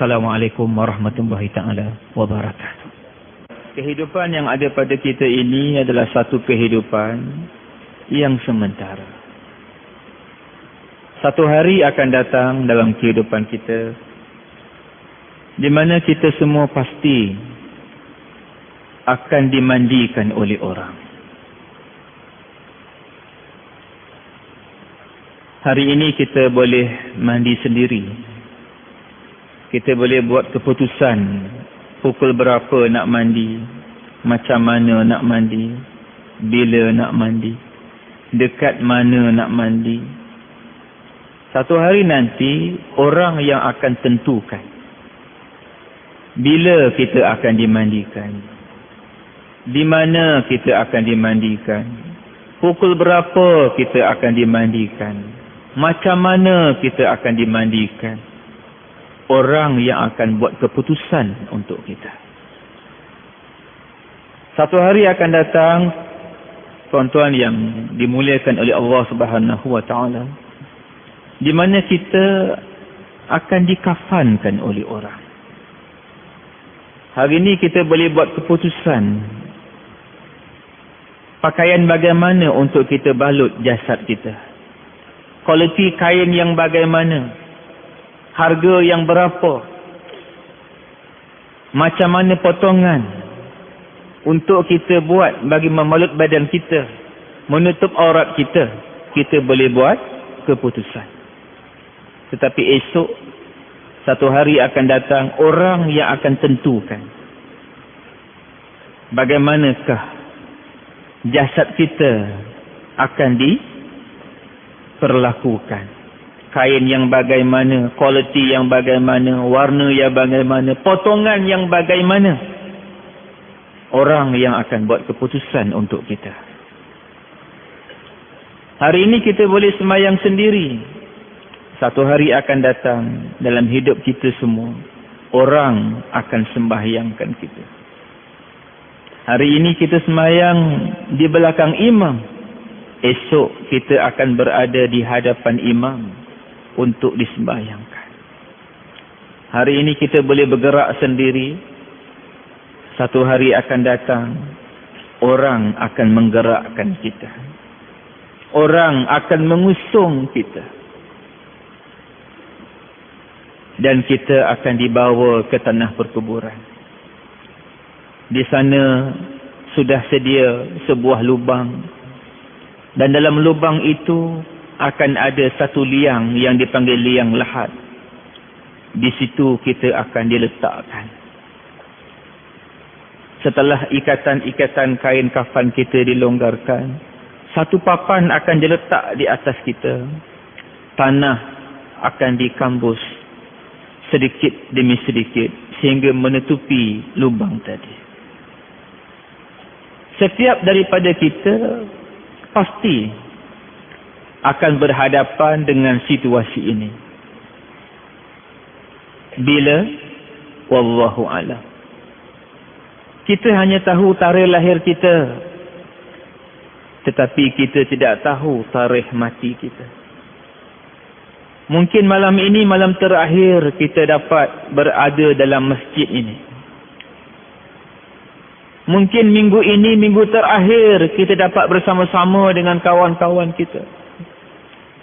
Wassalamualaikum warahmatullahi ta'ala wabarakatuh. Kehidupan yang ada pada kita ini adalah satu kehidupan yang sementara. Satu hari akan datang dalam kehidupan kita di mana kita semua pasti akan dimandikan oleh orang. Hari ini kita boleh mandi sendiri. Kita boleh buat keputusan pukul berapa nak mandi, macam mana nak mandi, bila nak mandi, dekat mana nak mandi. Satu hari nanti orang yang akan tentukan bila kita akan dimandikan, di mana kita akan dimandikan, pukul berapa kita akan dimandikan, macam mana kita akan dimandikan. Orang yang akan buat keputusan untuk kita. Satu hari akan datang, tuan-tuan yang dimuliakan oleh Allah Subhanahu wa taala, di mana kita akan dikafankan oleh orang. Hari ini kita boleh buat keputusan pakaian bagaimana untuk kita balut jasad kita. Kualiti kain yang bagaimana, harga yang berapa, macam mana potongan untuk kita buat bagi membalut badan kita, menutup aurat kita. Kita boleh buat keputusan. Tetapi esok satu hari akan datang orang yang akan tentukan bagaimanakah jasad kita akan diperlakukan. Kain yang bagaimana, kualiti yang bagaimana, warna yang bagaimana, potongan yang bagaimana. Orang yang akan buat keputusan untuk kita. Hari ini kita boleh sembahyang sendiri. Satu hari akan datang dalam hidup kita semua, orang akan sembahyangkan kita. Hari ini kita sembahyang di belakang imam. Esok kita akan berada di hadapan imam untuk disembahyangkan. Hari ini kita boleh bergerak sendiri. Satu hari akan datang, orang akan menggerakkan kita. Orang akan mengusung kita. Dan kita akan dibawa ke tanah perkuburan. Di sana sudah sedia sebuah lubang. Dan dalam lubang itu akan ada satu liang yang dipanggil liang lahat. Di situ kita akan diletakkan. Setelah ikatan-ikatan kain kafan kita dilonggarkan, satu papan akan diletak di atas kita. Tanah akan dikambus sedikit demi sedikit sehingga menutupi lubang tadi. Setiap daripada kita pasti akan berhadapan dengan situasi ini. Bila? Wallahu a'lam. Kita hanya tahu tarikh lahir kita, tetapi kita tidak tahu tarikh mati kita. Mungkin malam ini malam terakhir kita dapat berada dalam masjid ini. Mungkin minggu ini minggu terakhir kita dapat bersama-sama dengan kawan-kawan kita.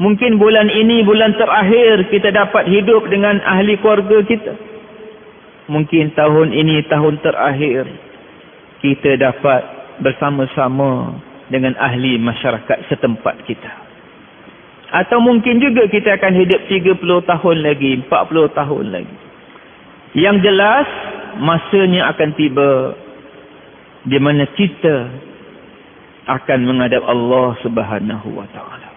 Mungkin bulan ini bulan terakhir kita dapat hidup dengan ahli keluarga kita. Mungkin tahun ini tahun terakhir kita dapat bersama-sama dengan ahli masyarakat setempat kita. Atau mungkin juga kita akan hidup 30 tahun lagi, 40 tahun lagi. Yang jelas masanya akan tiba di mana kita akan menghadap Allah Subhanahu wa taala.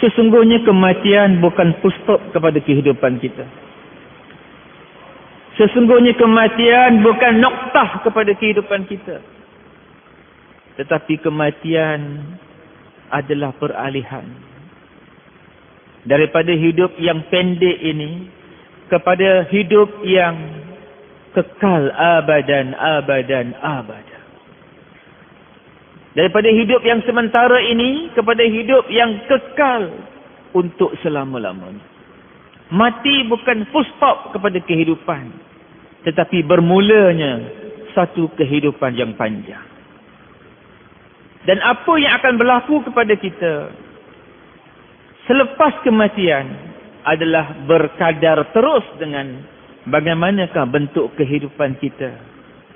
Sesungguhnya kematian bukan full stop kepada kehidupan kita. Sesungguhnya kematian bukan noktah kepada kehidupan kita. Tetapi kematian adalah peralihan. Daripada hidup yang pendek ini kepada hidup yang kekal abadan, abadan, abadan. Daripada hidup yang sementara ini kepada hidup yang kekal untuk selama-lamanya. Mati bukan full stop kepada kehidupan, tetapi bermulanya satu kehidupan yang panjang. Dan apa yang akan berlaku kepada kita selepas kematian adalah berkadar terus dengan bagaimanakah bentuk kehidupan kita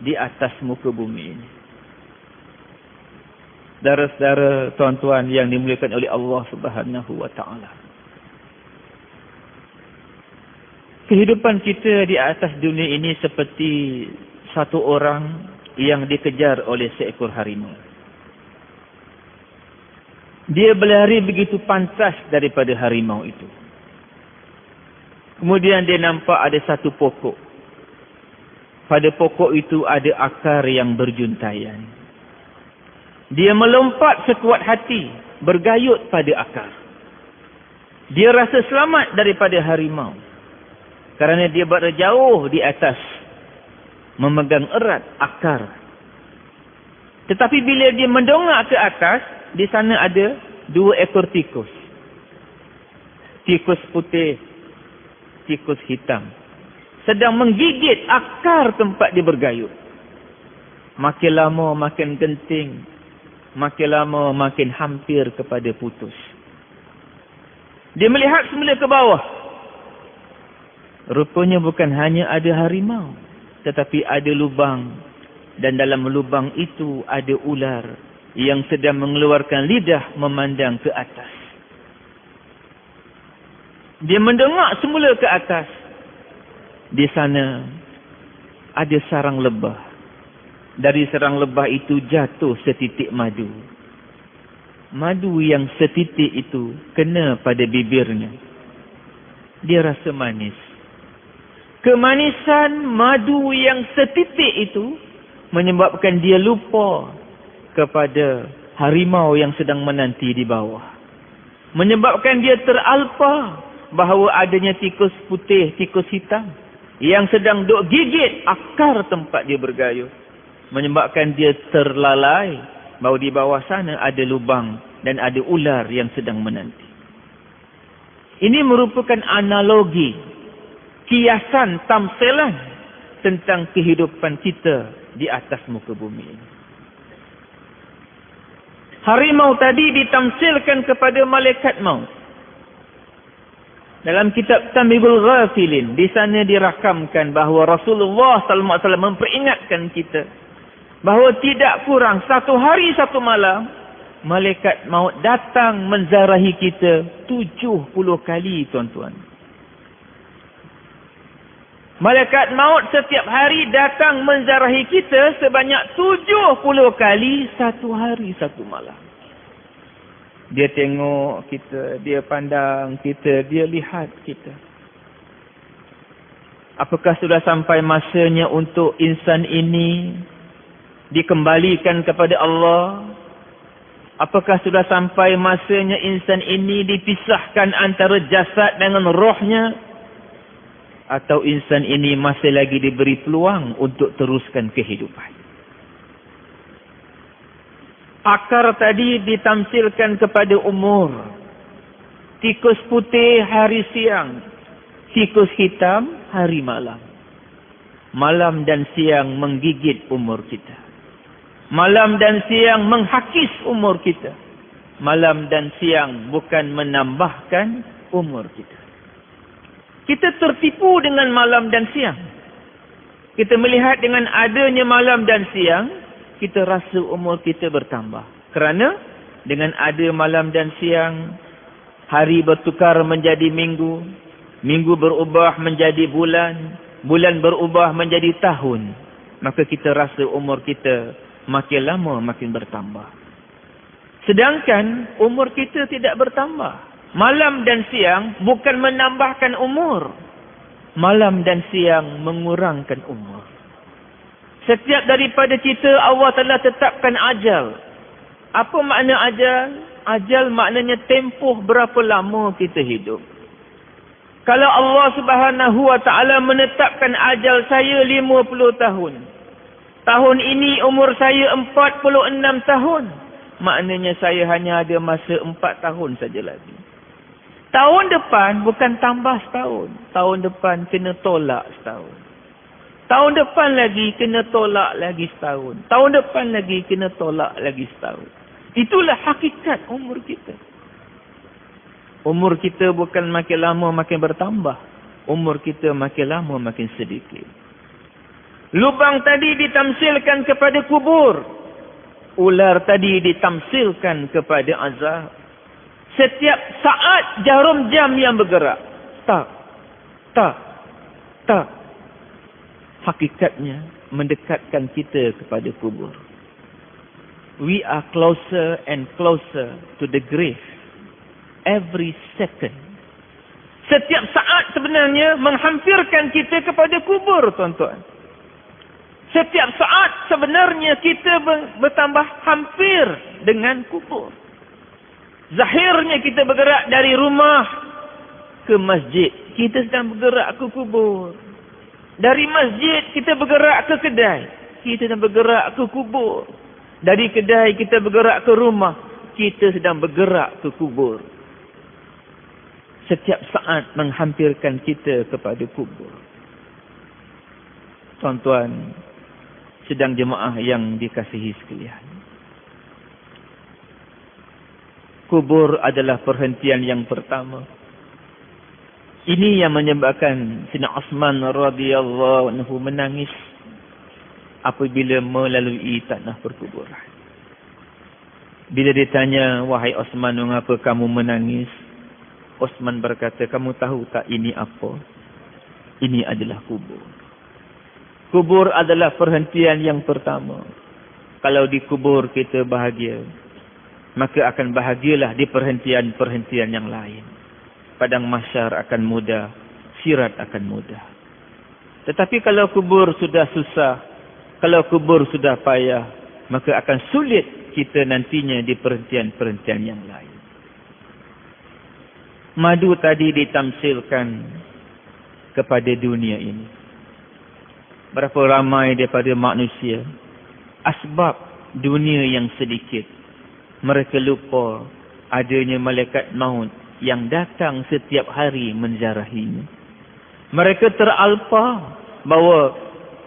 di atas muka bumi ini. Saudara-saudara, tuan-tuan yang dimuliakan oleh Allah Subhanahu wa taala. Kehidupan kita di atas dunia ini seperti satu orang yang dikejar oleh seekor harimau. Dia berlari begitu pantas daripada harimau itu. Kemudian dia nampak ada satu pokok. Pada pokok itu ada akar yang berjuntaian. Dia melompat sekuat hati, bergayut pada akar. Dia rasa selamat daripada harimau, kerana dia berada jauh di atas, memegang erat akar. Tetapi bila dia mendongak ke atas, di sana ada 2 ekor tikus. Tikus putih, tikus hitam, sedang menggigit akar tempat dia bergayut. Makin lama makin genting, makin lama makin hampir kepada putus. Dia melihat semula ke bawah. Rupanya bukan hanya ada harimau, tetapi ada lubang. Dan dalam lubang itu ada ular yang sedang mengeluarkan lidah memandang ke atas. Dia mendongak semula ke atas. Di sana ada sarang lebah. Dari sarang lebah itu jatuh setitik madu. Madu yang setitik itu kena pada bibirnya. Dia rasa manis. Kemanisan madu yang setitik itu menyebabkan dia lupa kepada harimau yang sedang menanti di bawah. Menyebabkan dia teralpa bahawa adanya tikus putih, tikus hitam yang sedang duk gigit akar tempat dia bergayut. Menyebabkan dia terlalai bahawa di bawah sana ada lubang dan ada ular yang sedang menanti. Ini merupakan analogi, kiasan, tamsilan tentang kehidupan kita di atas muka bumi ini. Harimau tadi ditamsilkan kepada malaikat maut. Dalam kitab Tambihul Ghafilin, di sana dirakamkan bahawa Rasulullah sallallahu alaihi wasallam memperingatkan kita bahawa tidak kurang 1 hari 1 malam malaikat maut datang menzarahi kita 70 kali, tuan-tuan. Malaikat maut setiap hari datang menzarahi kita sebanyak 70 kali 1 hari 1 malam. Dia tengok kita, dia pandang kita, dia lihat kita. Apakah sudah sampai masanya untuk insan ini dikembalikan kepada Allah? Apakah sudah sampai masanya insan ini dipisahkan antara jasad dengan rohnya? Atau insan ini masih lagi diberi peluang untuk teruskan kehidupan? Akar tadi ditamsilkan kepada umur. Tikus putih hari siang, tikus hitam hari malam. Malam dan siang menggigit umur kita. Malam dan siang menghakis umur kita. Malam dan siang bukan menambahkan umur kita. Kita tertipu dengan malam dan siang. Kita melihat dengan adanya malam dan siang, kita rasa umur kita bertambah. Kerana dengan ada malam dan siang, hari bertukar menjadi minggu, minggu berubah menjadi bulan, bulan berubah menjadi tahun. Maka kita rasa umur kita makin lama makin bertambah. Sedangkan umur kita tidak bertambah. Malam dan siang bukan menambahkan umur. Malam dan siang mengurangkan umur. Setiap daripada kita Allah telah tetapkan ajal. Apa makna ajal? Ajal maknanya tempoh berapa lama kita hidup. Kalau Allah Subhanahu wa taala menetapkan ajal saya 50 tahun. Tahun ini umur saya 46 tahun. Maknanya saya hanya ada masa 4 tahun saja lagi. Tahun depan bukan tambah setahun. Tahun depan kena tolak setahun. Tahun depan lagi kena tolak lagi setahun. Tahun depan lagi kena tolak lagi setahun. Itulah hakikat umur kita. Umur kita bukan makin lama makin bertambah. Umur kita makin lama makin sedikit. Lubang tadi ditamsilkan kepada kubur. Ular tadi ditamsilkan kepada azab. Setiap saat jarum jam yang bergerak. Tak. Tak. Tak. Hakikatnya mendekatkan kita kepada kubur. We are closer and closer to the grave. Every second. Setiap saat sebenarnya menghampirkan kita kepada kubur, tuan-tuan. Setiap saat sebenarnya kita bertambah hampir dengan kubur. Zahirnya kita bergerak dari rumah ke masjid. Kita sedang bergerak ke kubur. Dari masjid kita bergerak ke kedai. Kita sedang bergerak ke kubur. Dari kedai kita bergerak ke rumah. Kita sedang bergerak ke kubur. Setiap saat menghampirkan kita kepada kubur. Tuan-tuan, sedang jemaah yang dikasihi sekalian. Kubur adalah perhentian yang pertama. Ini yang menyebabkan Sayyidina Uthman radhiyallahu anhu menangis apabila melalui tanah perkuburan. Bila ditanya, wahai Uthman, mengapa kamu menangis? Uthman berkata, kamu tahu tak ini apa? Ini adalah kubur. Kubur adalah perhentian yang pertama. Kalau dikubur kita bahagia, maka akan bahagialah di perhentian-perhentian yang lain. Padang mahsyar akan mudah, sirat akan mudah. Tetapi kalau kubur sudah susah, kalau kubur sudah payah, maka akan sulit kita nantinya di perhentian-perhentian yang lain. Madu tadi ditamsilkan kepada dunia ini. Berapa ramai daripada manusia, asbab dunia yang sedikit, mereka lupa adanya malaikat maut yang datang setiap hari menziarahinya. Mereka teralpa bahawa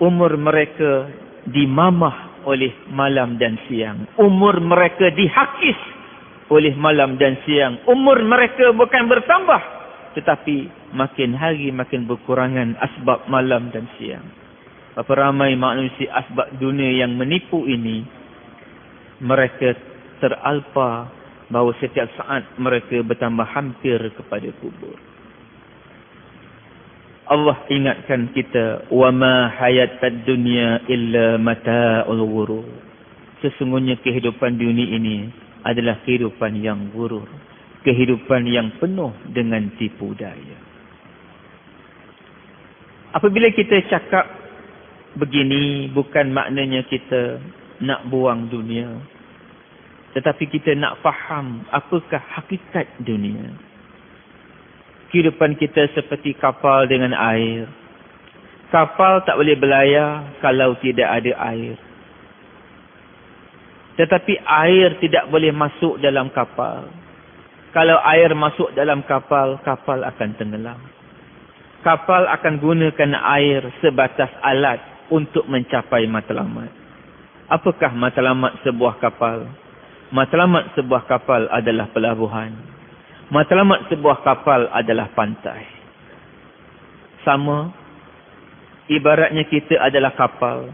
umur mereka dimamah oleh malam dan siang. Umur mereka dihakis oleh malam dan siang. Umur mereka bukan bertambah, tetapi makin hari makin berkurangan asbab malam dan siang. Berapa ramai manusia asbab dunia yang menipu ini, mereka teralpa bahawa setiap saat mereka bertambah hampir kepada kubur. Allah ingatkan kita, wa ma hayatad dunya illa mata'ul ghurur. Sesungguhnya kehidupan dunia ini adalah kehidupan yang gurur, kehidupan yang penuh dengan tipu daya. Apabila kita cakap begini, bukan maknanya kita nak buang dunia, tetapi kita nak faham apakah hakikat dunia. Kehidupan kita seperti kapal dengan air. Kapal tak boleh berlayar kalau tidak ada air. Tetapi air tidak boleh masuk dalam kapal. Kalau air masuk dalam kapal, kapal akan tenggelam. Kapal akan gunakan air sebatas alat untuk mencapai matlamat. Apakah matlamat sebuah kapal? Matlamat sebuah kapal adalah pelabuhan. Matlamat sebuah kapal adalah pantai. Sama, ibaratnya kita adalah kapal.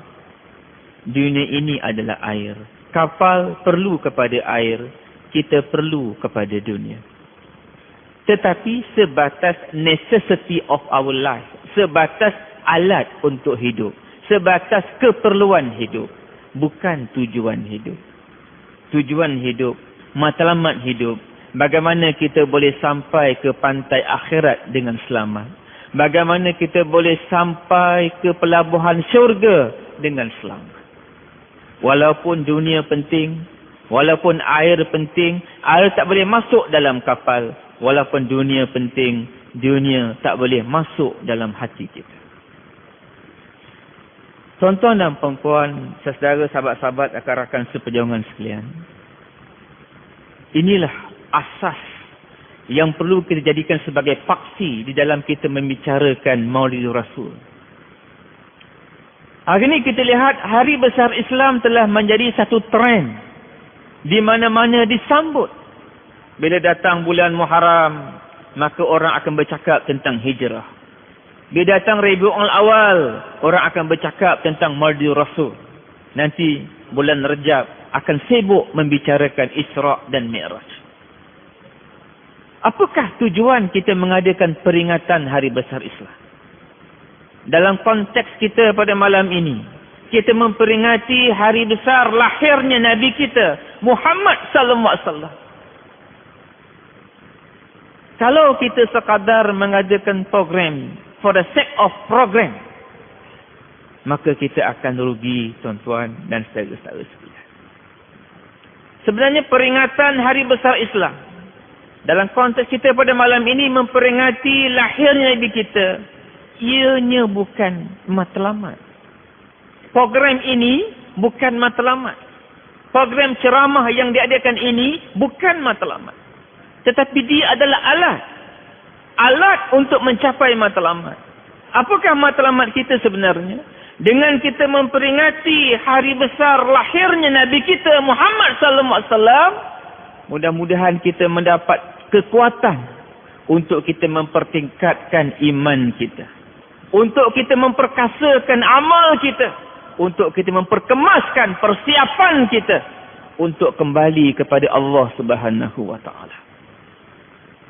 Dunia ini adalah air. Kapal perlu kepada air, kita perlu kepada dunia. Tetapi sebatas necessity of our life, sebatas alat untuk hidup, sebatas keperluan hidup, bukan tujuan hidup. Tujuan hidup, matlamat hidup, bagaimana kita boleh sampai ke pantai akhirat dengan selamat. Bagaimana kita boleh sampai ke pelabuhan syurga dengan selamat. Walaupun dunia penting, walaupun air penting, air tak boleh masuk dalam kapal. Walaupun dunia penting, dunia tak boleh masuk dalam hati kita. Tuan-tuan dan puan-puan, saudara, sahabat-sahabat, rakan-rakan seperjuangan sekalian. Inilah asas yang perlu kita jadikan sebagai paksi di dalam kita membicarakan Maulidur Rasul. Hari ini kita lihat Hari Besar Islam telah menjadi satu trend di mana-mana disambut. Bila datang bulan Muharram, maka orang akan bercakap tentang hijrah. Bila datang Rabiul Awal, orang akan bercakap tentang Maulidur Rasul. Nanti bulan Rejab akan sibuk membicarakan Isra' dan Mi'raj. Apakah tujuan kita mengadakan peringatan Hari Besar Islam? Dalam konteks kita pada malam ini, kita memperingati hari besar lahirnya Nabi kita, Muhammad sallallahu alaihi wasallam. Kalau kita sekadar mengadakan program for the sake of program, maka kita akan rugi, tuan-tuan dan saudara-saudara sekalian. Sebenarnya peringatan Hari Besar Islam dalam konteks kita pada malam ini memperingati lahirnya Nabi kita, ianya bukan matlamat. Program ini bukan matlamat. Program ceramah yang diadakan ini bukan matlamat. Tetapi dia adalah alat. Alat untuk mencapai matlamat. Apakah matlamat kita sebenarnya? Dengan kita memperingati hari besar lahirnya Nabi kita Muhammad sallallahu alaihi wasallam, mudah-mudahan kita mendapat kekuatan untuk kita mempertingkatkan iman kita. Untuk kita memperkasakan amal kita. Untuk kita memperkemaskan persiapan kita. Untuk kembali kepada Allah Subhanahu wa ta'ala.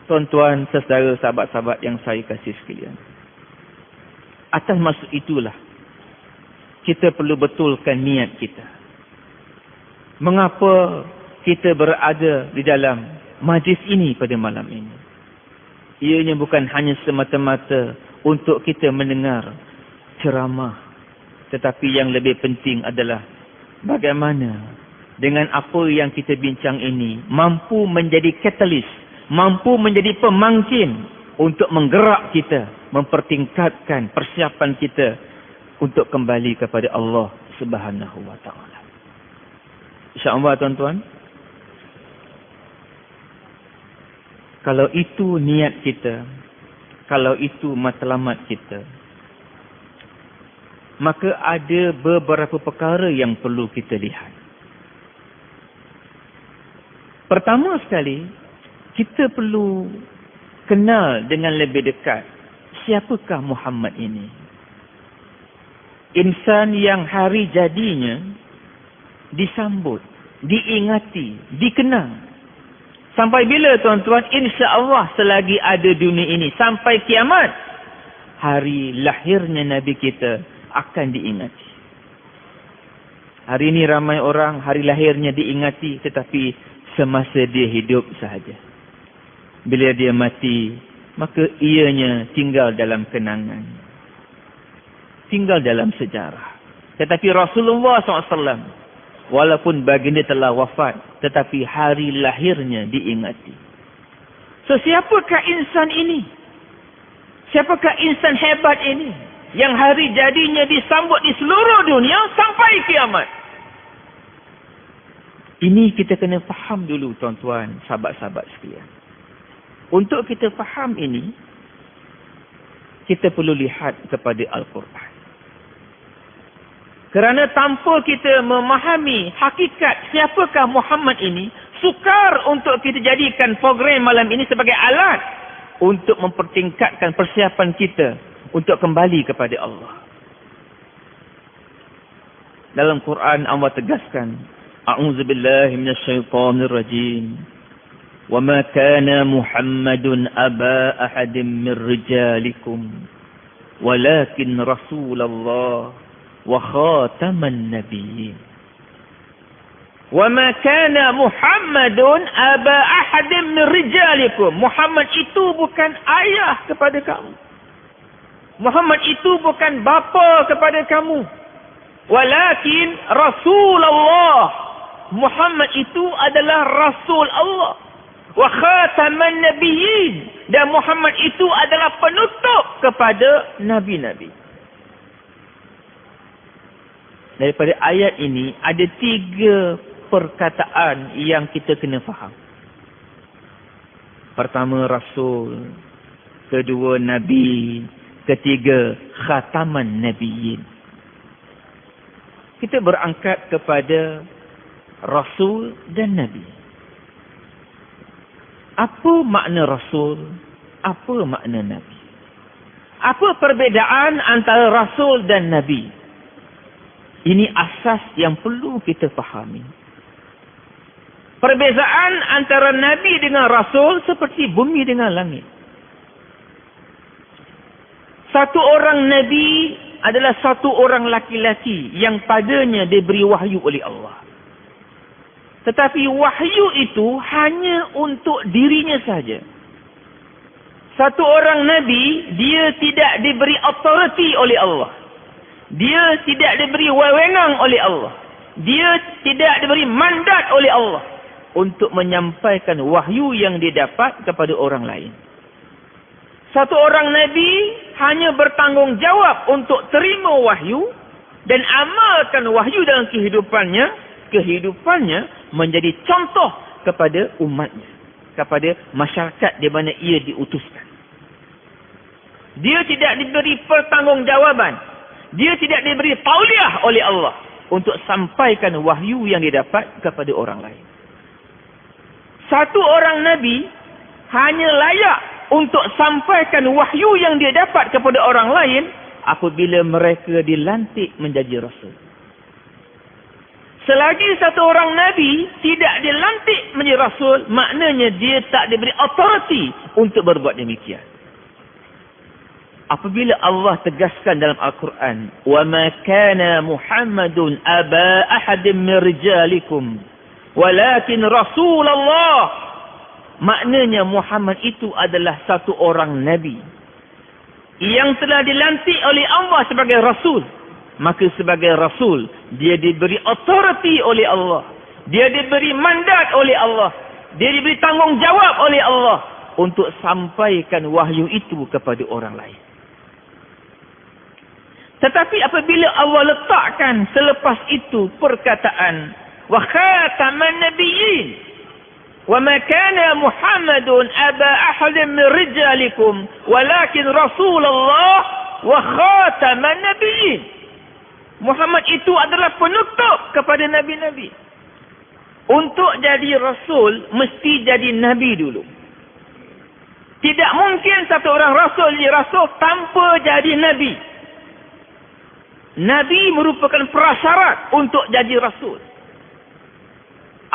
Tuan-tuan, saudara, sahabat-sahabat yang saya kasih sekalian. Atas maksud itulah, kita perlu betulkan niat kita. Mengapa kita berada di dalam majlis ini pada malam ini? Ianya bukan hanya semata-mata untuk kita mendengar ceramah. Tetapi yang lebih penting adalah bagaimana dengan apa yang kita bincang ini mampu menjadi katalis, mampu menjadi pemangkin untuk menggerak kita, mempertingkatkan persiapan kita untuk kembali kepada Allah Subhanahu wa ta'ala. InsyaAllah, tuan-tuan, kalau itu niat kita, kalau itu matlamat kita, maka ada beberapa perkara yang perlu kita lihat. Pertama sekali, kita perlu kenal dengan lebih dekat siapakah Muhammad ini. Insan yang hari jadinya disambut, diingati, dikenang. Sampai bila, tuan-tuan? Insya-Allah selagi ada dunia ini sampai kiamat, hari lahirnya Nabi kita akan diingati. Hari ini ramai orang hari lahirnya diingati, tetapi semasa dia hidup sahaja. Bila dia mati, maka ianya tinggal dalam kenangan, tinggal dalam sejarah. Tetapi Rasulullah SAW, walaupun baginda telah wafat, tetapi hari lahirnya diingati. So, siapakah insan ini? Siapakah insan hebat ini? Yang hari jadinya disambut di seluruh dunia sampai kiamat. Ini kita kena faham dulu, tuan-tuan, sahabat-sahabat sekalian. Untuk kita faham ini, kita perlu lihat kepada Al-Quran. Kerana tanpa kita memahami hakikat siapakah Muhammad ini, sukar untuk kita jadikan program malam ini sebagai alat untuk mempertingkatkan persiapan kita untuk kembali kepada Allah. Dalam Quran Allah tegaskan, A'udzubillahi minasyaitonirrajim. Wa ma kana Muhammadun aba ahadin min rijalikum walakin Rasulullah wa khataman nabiyyin. Wa ma kana Muhammadun aba ahadin min rijalikum. Muhammad itu bukan ayah kepada kamu. Muhammad itu bukan bapa kepada kamu. Walakin Rasulullah. Muhammad itu adalah Rasul Allah. Wa khataman nabiyyin. Dan Muhammad itu adalah penutup kepada nabi-nabi. Daripada ayat ini ada 3 perkataan yang kita kena faham. Pertama Rasul, kedua Nabi, ketiga Khataman Nabiyyin. Kita berangkat kepada Rasul dan Nabi. Apa makna Rasul? Apa makna Nabi? Apa perbezaan antara Rasul dan Nabi? Ini asas yang perlu kita fahami. Perbezaan antara Nabi dengan Rasul seperti bumi dengan langit. Satu orang Nabi adalah satu orang laki-laki yang padanya diberi wahyu oleh Allah. Tetapi wahyu itu hanya untuk dirinya saja. Satu orang Nabi, dia tidak diberi authority oleh Allah. Dia tidak diberi wewenang oleh Allah. Dia tidak diberi mandat oleh Allah untuk menyampaikan wahyu yang dia dapat kepada orang lain. Satu orang Nabi hanya bertanggungjawab untuk terima wahyu dan amalkan wahyu dalam kehidupannya. Kehidupannya menjadi contoh kepada umatnya, kepada masyarakat di mana ia diutuskan. Dia tidak diberi pertanggungjawaban. Dia tidak diberi tauliah oleh Allah untuk sampaikan wahyu yang didapat kepada orang lain. Satu orang Nabi hanya layak untuk sampaikan wahyu yang dia dapat kepada orang lain apabila mereka dilantik menjadi Rasul. Selagi satu orang Nabi tidak dilantik menjadi Rasul, maknanya dia tak diberi authority untuk berbuat demikian. Apabila Allah tegaskan dalam Al-Quran, وَمَا كَانَ مُحَمَّدٌ أَبَا أَحَدٍ مِّن رِجَالِكُمْ وَلَكِنْ رَسُولَ اللَّهِ, maknanya Muhammad itu adalah satu orang Nabi yang telah dilantik oleh Allah sebagai Rasul. Maka sebagai Rasul, dia diberi authority oleh Allah. Dia diberi mandat oleh Allah. Dia diberi tanggungjawab oleh Allah untuk sampaikan wahyu itu kepada orang lain. Tetapi apabila Allah letakkan selepas itu perkataan wa khataman nabiyyin, wa ma kana Muhammadun aba ahadin min rijalikum walakin Rasulullah wa khataman nabiyyin. Muhammad itu adalah penutup kepada nabi-nabi. Untuk jadi Rasul, mesti jadi Nabi dulu. Tidak mungkin satu orang Rasul jadi Rasul tanpa jadi Nabi. Nabi merupakan prasyarat untuk jadi Rasul.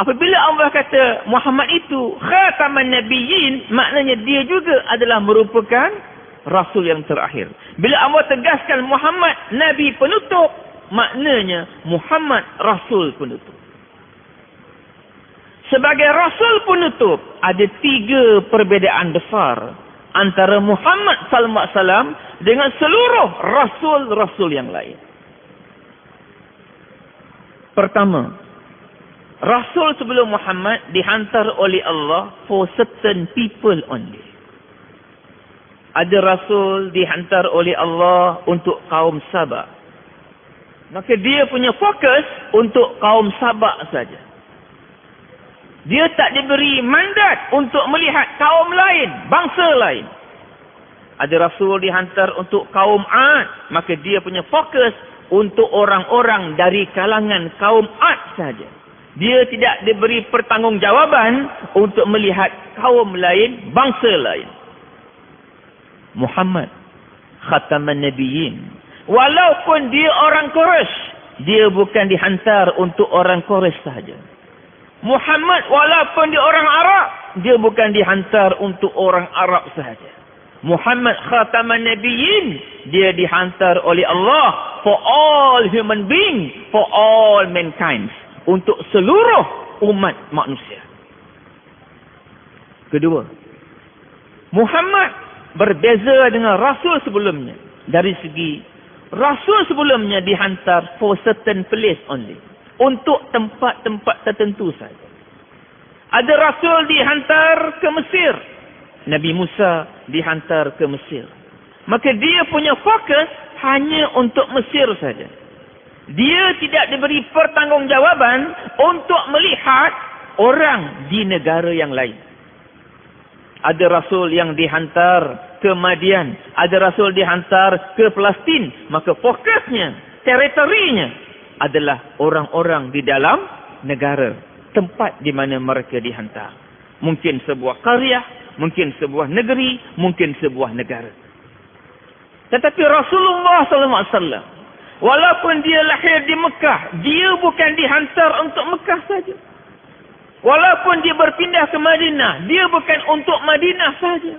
Apabila Allah kata Muhammad itu khataman nabiyyin, maknanya dia juga adalah merupakan Rasul yang terakhir. Bila Allah tegaskan Muhammad Nabi penutup, maknanya Muhammad Rasul penutup. Sebagai Rasul penutup, ada 3 perbezaan besar antara Muhammad sallallahu alaihi wasallam dengan seluruh Rasul-Rasul yang lain. Pertama, Rasul sebelum Muhammad dihantar oleh Allah for certain people only. Ada Rasul dihantar oleh Allah untuk kaum Sabak. Maka dia punya fokus untuk kaum Sabak saja. Dia tak diberi mandat untuk melihat kaum lain, bangsa lain. Ada Rasul dihantar untuk kaum Ad, maka dia punya fokus untuk orang-orang dari kalangan kaum Ad saja. Dia tidak diberi pertanggungjawaban untuk melihat kaum lain, bangsa lain. Muhammad khataman nabiyyin. Walaupun dia orang Quraisy, dia bukan dihantar untuk orang Quraisy sahaja. Muhammad walaupun dia orang Arab, dia bukan dihantar untuk orang Arab sahaja. Muhammad khataman nabiyyin, dia dihantar oleh Allah for all human beings, for all mankind, untuk seluruh umat manusia. Kedua, Muhammad berbeza dengan Rasul sebelumnya dari segi Rasul sebelumnya dihantar for certain place only. Untuk tempat-tempat tertentu saja. Ada Rasul dihantar ke Mesir. Nabi Musa dihantar ke Mesir. Maka dia punya fokus hanya untuk Mesir saja. Dia tidak diberi pertanggungjawaban untuk melihat orang di negara yang lain. Ada rasul yang dihantar ke Madian, ada rasul dihantar ke Palestin. Maka fokusnya, teritorinya adalah orang-orang di dalam negara, tempat di mana mereka dihantar. Mungkin sebuah qaryah, mungkin sebuah negeri, mungkin sebuah negara. Tetapi Rasulullah SAW, walaupun dia lahir di Mekah, dia bukan dihantar untuk Mekah saja. Walaupun dia berpindah ke Madinah, dia bukan untuk Madinah saja.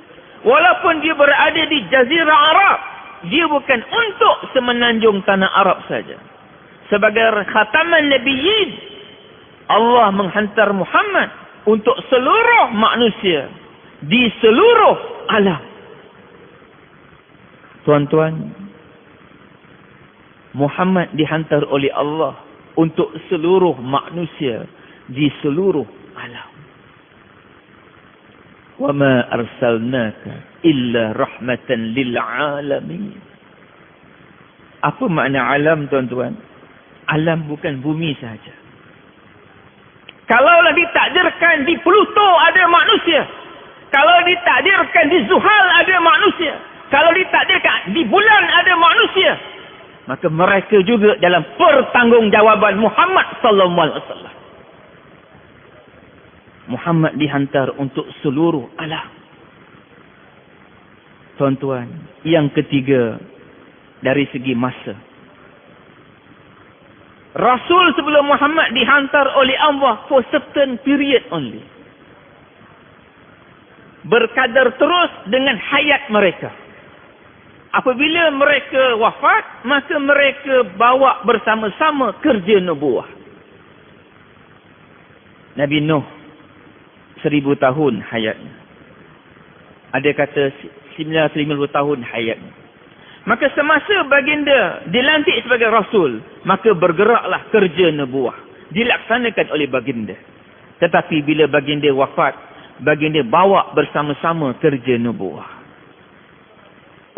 Walaupun dia berada di Jazirah Arab, dia bukan untuk semenanjung tanah Arab saja. Sebagai khataman nabiyyin, Allah menghantar Muhammad untuk seluruh manusia di seluruh alam. Tuan-tuan, Muhammad dihantar oleh Allah untuk seluruh manusia di seluruh alam. Wa ma arsalnaka illa rahmatan lil alamin. Apa makna alam, tuan-tuan? Alam bukan bumi saja. Kalaulah ditakdirkan di Pluto ada manusia, kalau ditakdirkan di Zuhal ada manusia, kalau ditakdirkan di bulan ada manusia, maka mereka juga dalam pertanggungjawaban Muhammad sallallahu alaihi wasallam. Muhammad dihantar untuk seluruh alam. Tuan-tuan, yang ketiga dari segi masa. Rasul sebelum Muhammad dihantar oleh Allah for certain period only. Berkadar terus dengan hayat mereka. Apabila mereka wafat, maka mereka bawa bersama-sama kerja nubuah. Nabi Nuh 1000 tahun hayatnya. Ada kata 950 tahun hayatnya. Maka semasa baginda dilantik sebagai rasul, maka bergeraklah kerja nubuah, dilaksanakan oleh baginda. Tetapi bila baginda wafat, baginda bawa bersama-sama kerja nubuah.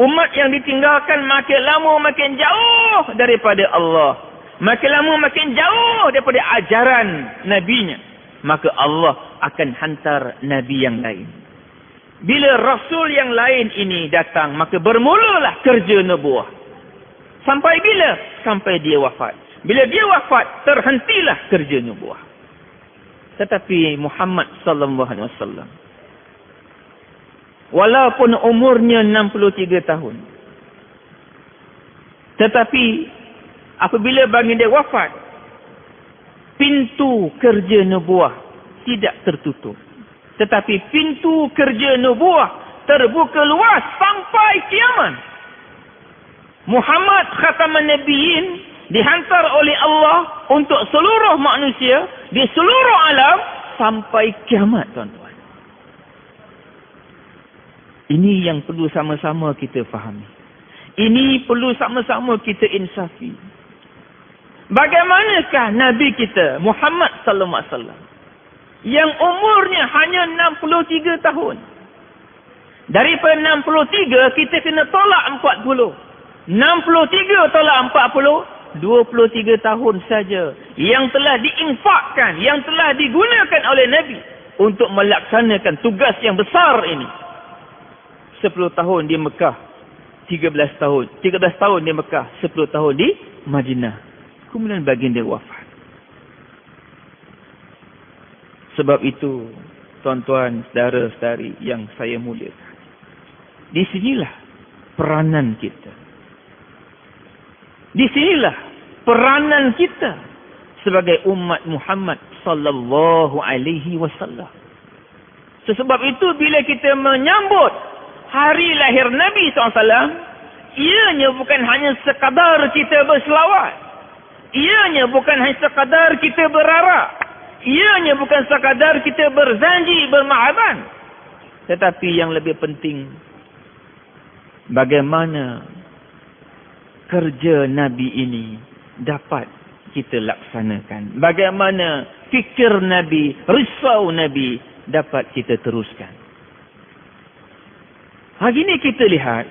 Umat yang ditinggalkan makin lama makin jauh daripada Allah, makin lama makin jauh daripada ajaran nabinya. Maka Allah akan hantar nabi yang lain. Bila rasul yang lain ini datang, maka bermulalah kerja nubuah. Sampai bila? Sampai dia wafat. Bila dia wafat, terhentilah kerja nubuah. Tetapi Muhammad sallallahu alaihi wasallam, walaupun umurnya 63 tahun, tetapi apabila baginda wafat, pintu kerja nubuah tidak tertutup. Tetapi pintu kerja nubuah terbuka luas sampai kiamat. Muhammad khataman nabiyyin dihantar oleh Allah untuk seluruh manusia di seluruh alam sampai kiamat, tuan-tuan. Ini yang perlu sama-sama kita fahami. Ini perlu sama-sama kita insafi. Bagaimanakah Nabi kita Muhammad sallallahu alaihi wasallam yang umurnya hanya 63 tahun. Daripada 63 kita kena tolak 40. 63 tolak 40, 23 tahun saja yang telah diinfakkan, yang telah digunakan oleh Nabi untuk melaksanakan tugas yang besar ini. 10 tahun di Mekah, 13 tahun di Mekah, 10 tahun di Madinah. Kemudian baginda wafat. Sebab itu, tuan-tuan, saudara-saudari yang saya muliakan, di sinilah peranan kita. Di sinilah peranan kita sebagai umat Muhammad sallallahu alaihi wasallam. Sebab itu bila kita menyambut hari lahir Nabi SAW, ianya bukan hanya sekadar kita berselawat. Ianya bukan hanya sekadar kita berarak. Ianya bukan sekadar kita berzanji, bermahaban. Tetapi yang lebih penting, bagaimana kerja Nabi ini dapat kita laksanakan. Bagaimana fikir Nabi, risau Nabi dapat kita teruskan. Hari ini kita lihat,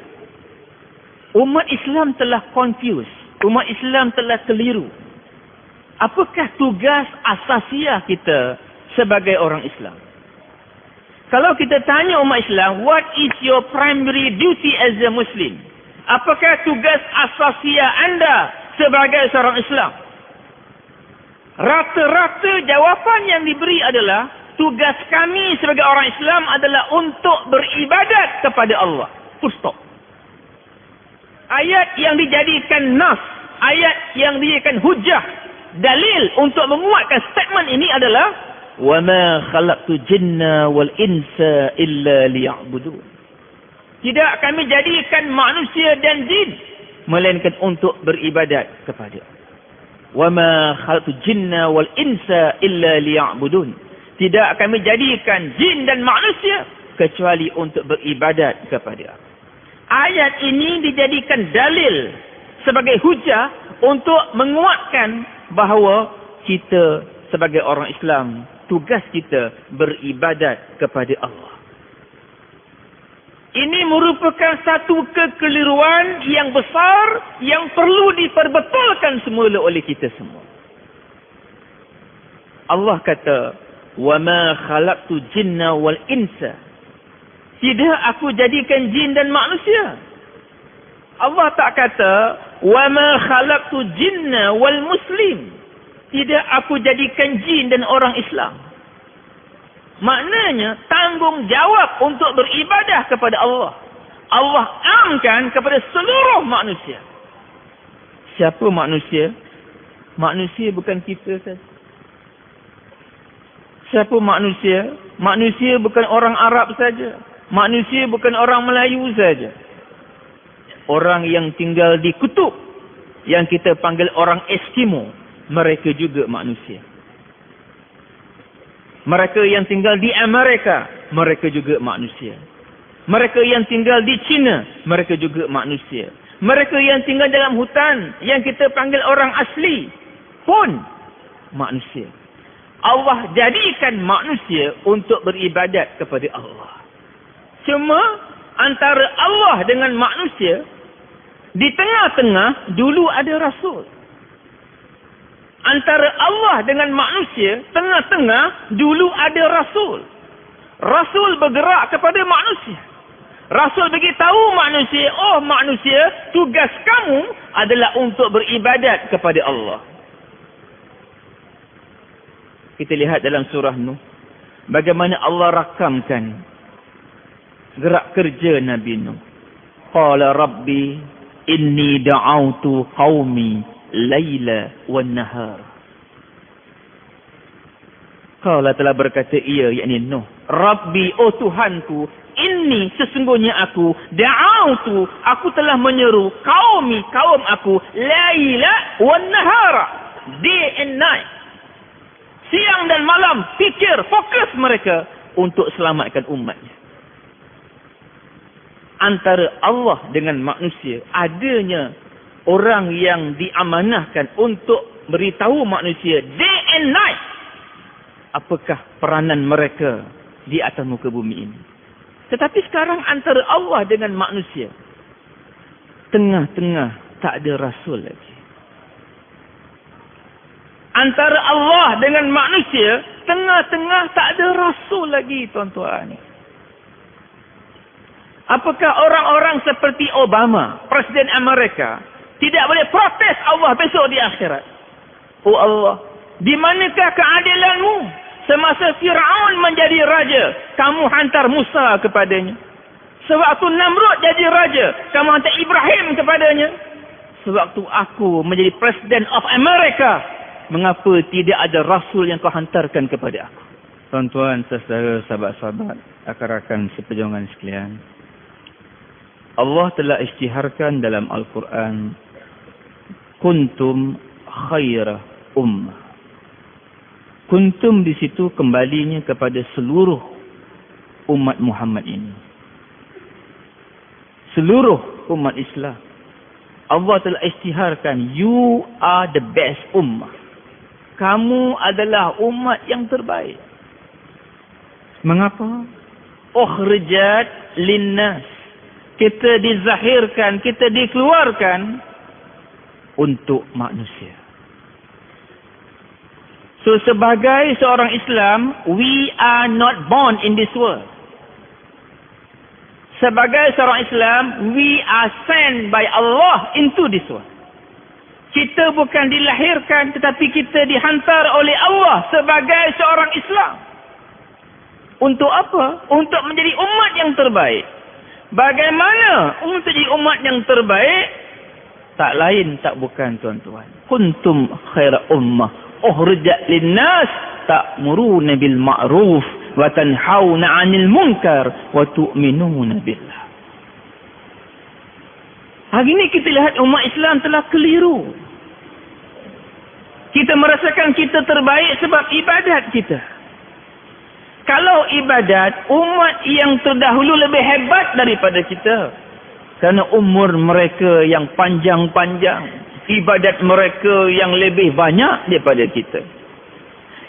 umat Islam telah confused. Umat Islam telah keliru. Apakah tugas asasiah kita sebagai orang Islam? Kalau kita tanya umat Islam, what is your primary duty as a Muslim? Apakah tugas asasia anda sebagai seorang Islam? Rata-rata jawapan yang diberi adalah, tugas kami sebagai orang Islam adalah untuk beribadat kepada Allah. Full stop. Ayat yang dijadikan nas, ayat yang dijadikan hujah, dalil untuk menguatkan statement ini adalah وَمَا خَلَقْتُ الْجِنَّ وَالْإِنسَ إِلَّا لِيَعْبُدُونَ. Tidak kami jadikan manusia dan jin melainkan untuk beribadat kepada Allah. وَمَا خَلَقْتُ الْجِنَّ وَالْإِنسَ إِلَّا لِيَعْبُدُونَ. Tidak kami jadikan jin dan manusia kecuali untuk beribadat kepada Allah. Ayat ini dijadikan dalil sebagai hujah untuk menguatkan bahawa kita sebagai orang Islam, tugas kita beribadat kepada Allah. Ini merupakan satu kekeliruan yang besar yang perlu diperbetulkan semula oleh kita semua. Allah kata, وَمَا خَلَقْتُ الْجِنَّ وَالْإِنسَ. Tidak aku jadikan jin dan manusia. Allah tak kata, وَمَا خَلَقْتُ الْجِنَّ وَالْمُسْلِمِ. Tidak aku jadikan jin dan orang Islam. Maknanya, tanggungjawab untuk beribadah kepada Allah, Allah amkan kepada seluruh manusia. Siapa manusia? Manusia bukan kita saja. Siapa manusia? Manusia bukan orang Arab saja. Manusia bukan orang Melayu saja. Orang yang tinggal di kutub, yang kita panggil orang Eskimo, mereka juga manusia. Mereka yang tinggal di Amerika, mereka juga manusia. Mereka yang tinggal di China, mereka juga manusia. Mereka yang tinggal dalam hutan, yang kita panggil orang asli, pun manusia. Allah jadikan manusia untuk beribadat kepada Allah. Cuma antara Allah dengan manusia, di tengah-tengah dulu ada Rasul. Antara Allah dengan manusia, tengah-tengah dulu ada Rasul. Rasul bergerak kepada manusia. Rasul beritahu manusia, oh manusia, tugas kamu adalah untuk beribadat kepada Allah. Kita lihat dalam surah Nuh, bagaimana Allah rakamkan gerak kerja Nabi Nuh. Qala rabbi inni da'autu qaumi laila wan nahar. Qala telah berkata ia, yakni Nuh, rabbi, oh Tuhanku, inni sesungguhnya aku, da'autu, aku telah menyeru qaumi, kaum aku, laila wan nahar, day and night, siang dan malam, fikir, fokus mereka untuk selamatkan umatnya. Antara Allah dengan manusia, adanya orang yang diamanahkan untuk beritahu manusia day and night apakah peranan mereka di atas muka bumi ini. Tetapi sekarang antara Allah dengan manusia, tengah-tengah tak ada Rasul lagi. Antara Allah dengan manusia, tengah-tengah tak ada Rasul lagi, tuan-tuan. Apakah orang-orang seperti Obama, Presiden Amerika, tidak boleh protes Allah besok di akhirat? Oh Allah, di manakah keadilanmu? Semasa Fir'aun menjadi raja, kamu hantar Musa kepadanya. Sewaktu Namrud jadi raja, kamu hantar Ibrahim kepadanya. Sewaktu aku menjadi Presiden of America, mengapa tidak ada Rasul yang kau hantarkan kepada aku? Tuan-tuan, saudara, sahabat-sahabat, rakan-rakan seperjuangan sekalian, Allah telah isytiharkan dalam Al-Quran, kuntum khaira ummah. Kuntum di situ kembalinya kepada seluruh umat Muhammad ini. Seluruh umat Islam. Allah telah isytiharkan, you are the best ummah. Kamu adalah umat yang terbaik. Mengapa? Ukhrijat linnas. Kita dizahirkan, kita dikeluarkan untuk manusia. So sebagai seorang Islam, we are not born in this world. Sebagai seorang Islam, we are sent by Allah into this world. Kita bukan dilahirkan, tetapi kita dihantar oleh Allah sebagai seorang Islam. Untuk apa? Untuk menjadi umat yang terbaik. Bagaimana untuk jadi umat yang terbaik? Tak lain, tak bukan, tuan-tuan. Kuntum khaira ummah ukhrijat linnas ta'muruna bil ma'ruf wa tanhauna 'anil munkar wa tu'minuna billah. Hari ini kita lihat umat Islam telah keliru. Kita merasakan kita terbaik sebab ibadat kita. Kalau ibadat, umat yang terdahulu lebih hebat daripada kita. Kerana umur mereka yang panjang-panjang. Ibadat mereka yang lebih banyak daripada kita.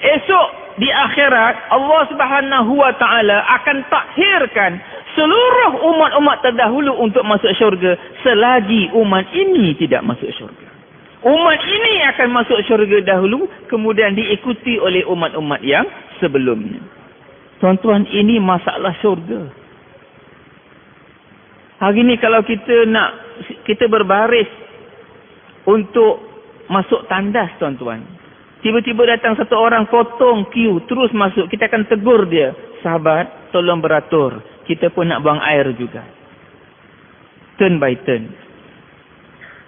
Esok di akhirat, Allah Subhanahu Wa Taala akan takhirkan seluruh umat-umat terdahulu untuk masuk syurga selagi umat ini tidak masuk syurga. Umat ini akan masuk syurga dahulu, kemudian diikuti oleh umat-umat yang sebelumnya. Tuan-tuan, ini masalah syurga. Hari ini kalau kita berbaris untuk masuk tandas, tuan-tuan. Tiba-tiba datang satu orang potong queue, terus masuk. Kita akan tegur dia. Sahabat, tolong beratur. Kita pun nak buang air juga. Turn by turn.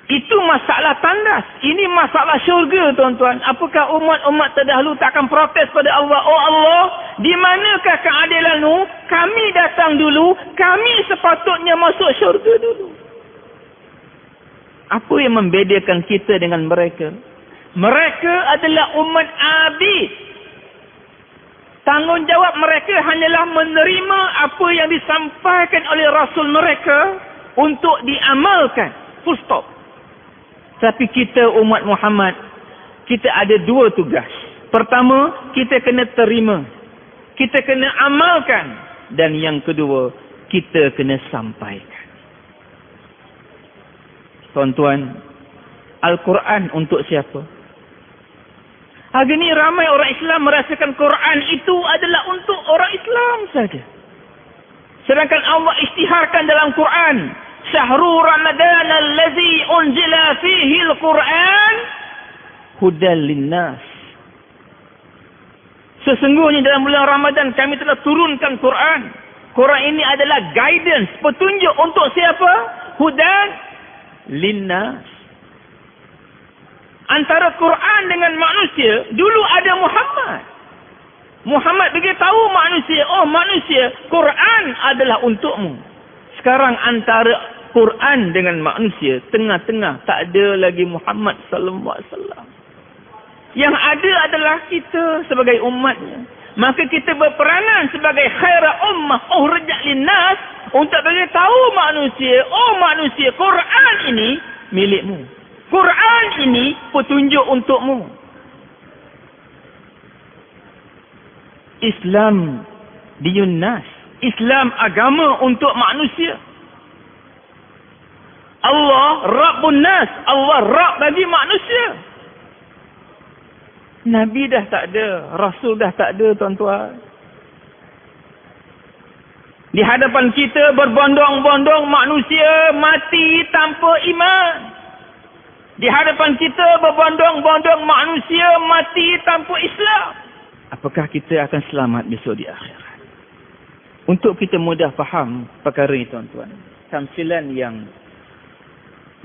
Itu masalah tandas. Ini masalah syurga, tuan-tuan. Apakah umat-umat terdahulu tak akan protes pada Allah? Oh Allah, di manakah keadilanmu? Kami datang dulu. Kami sepatutnya masuk syurga dulu. Apa yang membedakan kita dengan mereka? Mereka adalah umat abid. Tanggungjawab mereka hanyalah menerima apa yang disampaikan oleh Rasul mereka untuk diamalkan. Full stop. Tapi kita umat Muhammad, kita ada dua tugas. Pertama, kita kena terima. Kita kena amalkan. Dan yang kedua, kita kena sampaikan. Tuan-tuan, Al-Quran untuk siapa? Hari ini ramai orang Islam merasakan Quran itu adalah untuk orang Islam saja. Sedangkan Allah isytiharkan dalam Quran, Syahrul Ramadan allazi unzila fihi al-Quran hudan linnas. Sesungguhnya dalam bulan Ramadan kami telah turunkan Quran. Quran ini adalah guidance, petunjuk untuk siapa? Hudan linnas. Antara Quran dengan manusia, dulu ada Muhammad. Muhammad beritahu manusia, oh manusia, Quran adalah untukmu. Sekarang antara Quran dengan manusia, tengah-tengah tak ada lagi Muhammad sallallahu alaihi wasallam. Yang ada adalah kita sebagai umatnya. Maka kita berperanan sebagai khaira ummah ukhrijat linnas untuk beritahu manusia, oh manusia, Quran ini milikmu. Quran ini petunjuk untukmu. Islam diyunnas. Islam agama untuk manusia. Allah Rabbun Nas. Allah Rabb bagi manusia. Nabi dah tak ada. Rasul dah tak ada, tuan-tuan. Di hadapan kita berbondong-bondong manusia mati tanpa iman. Di hadapan kita berbondong-bondong manusia mati tanpa Islam. Apakah kita akan selamat besok di akhirat? Untuk kita mudah faham perkara ini, tuan-tuan. Tamsilan yang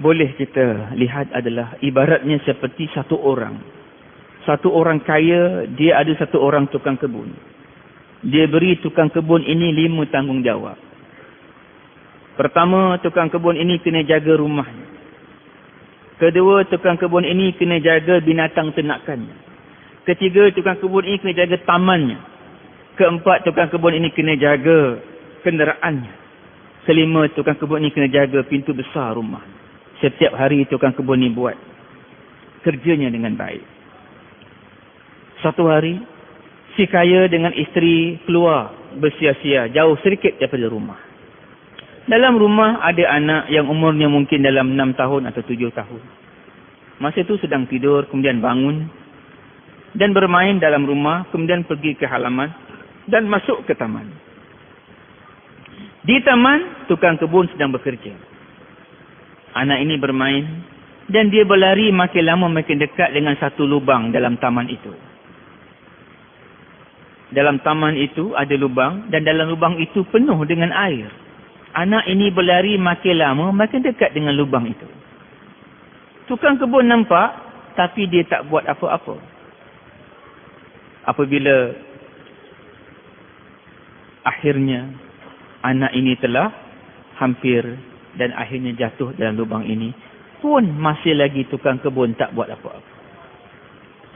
boleh kita lihat adalah ibaratnya seperti satu orang. Satu orang kaya, dia ada satu orang tukang kebun. Dia beri tukang kebun ini 5 tanggungjawab. Pertama, tukang kebun ini kena jaga rumahnya. Kedua, tukang kebun ini kena jaga binatang ternakannya. Ketiga, tukang kebun ini kena jaga tamannya. Keempat, tukang kebun ini kena jaga kenderaannya. Kelima, tukang kebun ini kena jaga pintu besar rumah. Setiap hari tukang kebun ini buat kerjanya dengan baik. Satu hari, si kaya dengan isteri keluar bersia-sia, jauh sedikit daripada rumah. Dalam rumah ada anak yang umurnya mungkin dalam 6 tahun atau 7 tahun. Masa itu sedang tidur, kemudian bangun dan bermain dalam rumah, kemudian pergi ke halaman dan masuk ke taman. Di taman, tukang kebun sedang bekerja. Anak ini bermain dan dia berlari makin lama makin dekat dengan satu lubang dalam taman itu. Dalam taman itu ada lubang dan dalam lubang itu penuh dengan air. Anak ini berlari makin lama makin dekat dengan lubang itu. Tukang kebun nampak tapi dia tak buat apa-apa. Apabila akhirnya anak ini telah hampir dan akhirnya jatuh dalam lubang ini, pun masih lagi tukang kebun tak buat apa-apa.